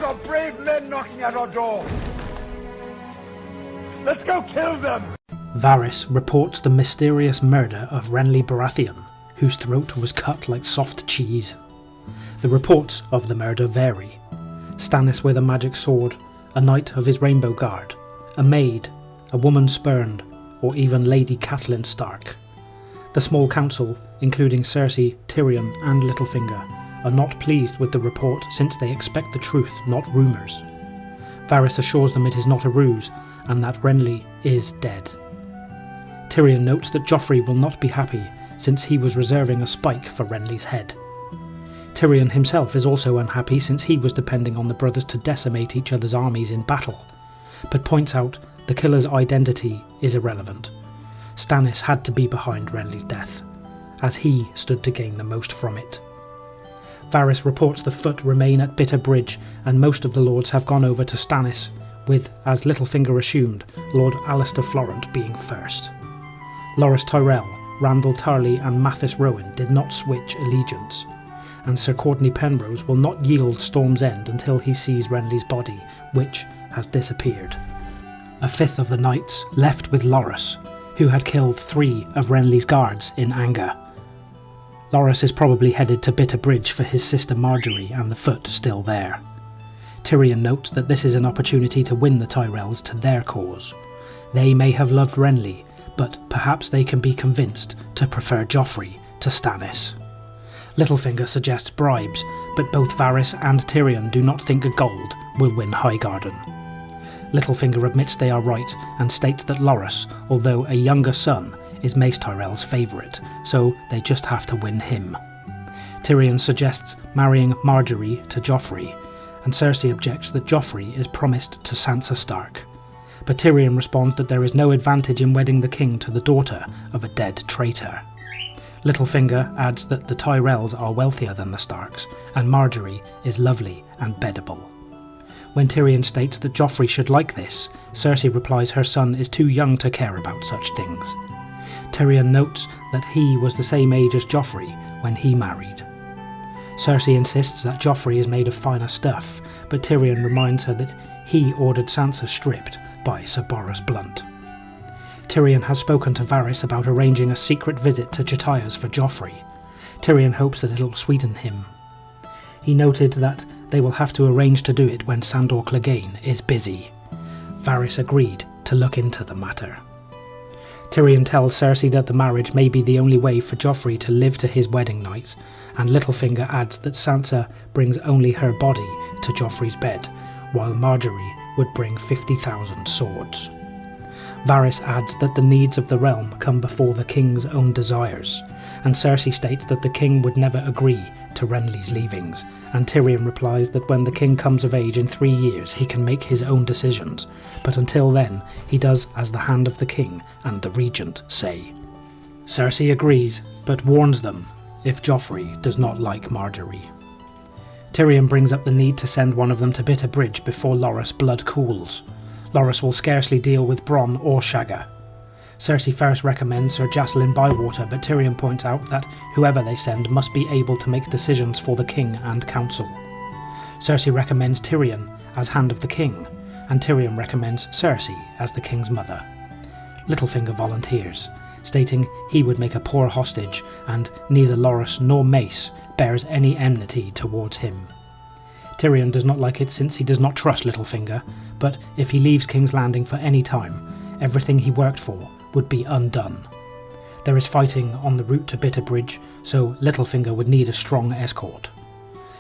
Those are brave men knocking at our door. Let's go kill them! Varys reports the mysterious murder of Renly Baratheon, whose throat was cut like soft cheese. The reports of the murder vary. Stannis with a magic sword, a knight of his Rainbow Guard, a maid, a woman spurned, or even Lady Catelyn Stark. The small council, including Cersei, Tyrion and Littlefinger, are not pleased with the report since they expect the truth, not rumours. Varys assures them it is not a ruse and that Renly is dead. Tyrion notes that Joffrey will not be happy since he was reserving a spike for Renly's head. Tyrion himself is also unhappy since he was depending on the brothers to decimate each other's armies in battle, but points out the killer's identity is irrelevant. Stannis had to be behind Renly's death, as he stood to gain the most from it. Varys reports the foot remain at Bitter Bridge and most of the lords have gone over to Stannis, with, as Littlefinger assumed, Lord Alistair Florent being first. Loras Tyrell, Randall Tarley and Mathis Rowan did not switch allegiance, and Sir Courtenay Penrose will not yield Storm's End until he sees Renly's body, which has disappeared. A fifth of the knights left with Loras, who had killed 3 of Renly's guards in anger. Loras is probably headed to Bitter Bridge for his sister Marjorie and the foot still there. Tyrion notes that this is an opportunity to win the Tyrells to their cause. They may have loved Renly, but perhaps they can be convinced to prefer Joffrey to Stannis. Littlefinger suggests bribes, but both Varys and Tyrion do not think gold will win Highgarden. Littlefinger admits they are right and states that Loras, although a younger son, is Mace Tyrell's favourite, so they just have to win him. Tyrion suggests marrying Marjorie to Joffrey, and Cersei objects that Joffrey is promised to Sansa Stark. But Tyrion responds that there is no advantage in wedding the king to the daughter of a dead traitor. Littlefinger adds that the Tyrells are wealthier than the Starks, and Marjorie is lovely and beddable. When Tyrion states that Joffrey should like this, Cersei replies her son is too young to care about such things. Tyrion notes that he was the same age as Joffrey when he married. Cersei insists that Joffrey is made of finer stuff, but Tyrion reminds her that he ordered Sansa stripped by Sir Boros Blunt. Tyrion has spoken to Varys about arranging a secret visit to Chataya's for Joffrey. Tyrion hopes that it'll sweeten him. He noted that they will have to arrange to do it when Sandor Clegane is busy. Varys agreed to look into the matter. Tyrion tells Cersei that the marriage may be the only way for Joffrey to live to his wedding night, and Littlefinger adds that Sansa brings only her body to Joffrey's bed, while Marjorie would bring 50,000 swords. Varys adds that the needs of the realm come before the king's own desires, and Cersei states that the king would never agree to Renly's leavings, and Tyrion replies that when the king comes of age in 3 years he can make his own decisions, but until then he does as the hand of the king and the regent say. Cersei agrees, but warns them if Joffrey does not like Marjorie. Tyrion brings up the need to send one of them to Bitter Bridge before Loras' blood cools. Loras will scarcely deal with Bronn or Shagga. Cersei first recommends Sir Jacelyn Bywater, but Tyrion points out that whoever they send must be able to make decisions for the king and council. Cersei recommends Tyrion as Hand of the King, and Tyrion recommends Cersei as the king's mother. Littlefinger volunteers, stating he would make a poor hostage and neither Loras nor Mace bears any enmity towards him. Tyrion does not like it since he does not trust Littlefinger, but if he leaves King's Landing for any time, everything he worked for would be undone. There is fighting on the route to Bitter Bridge, so Littlefinger would need a strong escort.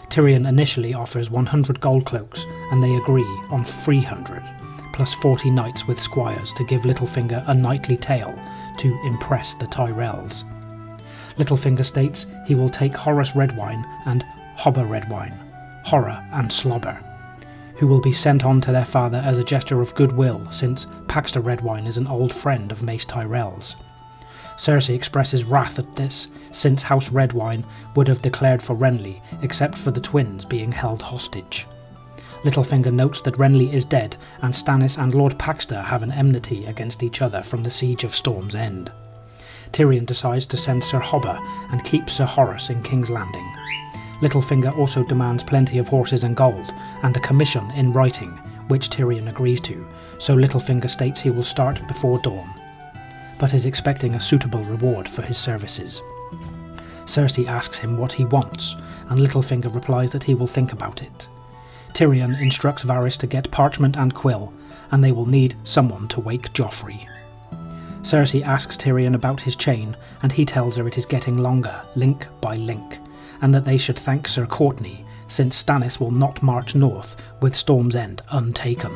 Tyrion initially offers 100 gold cloaks, and they agree on 300, plus 40 knights with squires to give Littlefinger a knightly tale to impress the Tyrells. Littlefinger states he will take Horus Redwine and Hobber Redwine, Horror and Slobber, who will be sent on to their father as a gesture of goodwill since Paxter Redwine is an old friend of Mace Tyrell's. Cersei expresses wrath at this, since House Redwine would have declared for Renly except for the twins being held hostage. Littlefinger notes that Renly is dead and Stannis and Lord Paxter have an enmity against each other from the siege of Storm's End. Tyrion decides to send Sir Hobber and keep Sir Horus in King's Landing. Littlefinger also demands plenty of horses and gold, and a commission in writing, which Tyrion agrees to, so Littlefinger states he will start before dawn, but is expecting a suitable reward for his services. Cersei asks him what he wants, and Littlefinger replies that he will think about it. Tyrion instructs Varys to get parchment and quill, and they will need someone to wake Joffrey. Cersei asks Tyrion about his chain, and he tells her it is getting longer, link by link, and that they should thank Sir Courtenay, since Stannis will not march north with Storm's End untaken.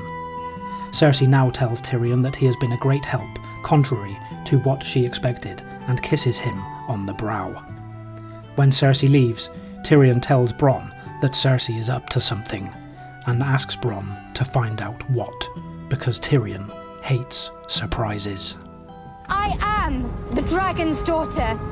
Cersei now tells Tyrion that he has been a great help, contrary to what she expected, and kisses him on the brow. When Cersei leaves, Tyrion tells Bronn that Cersei is up to something, and asks Bronn to find out what, because Tyrion hates surprises. I am the dragon's daughter.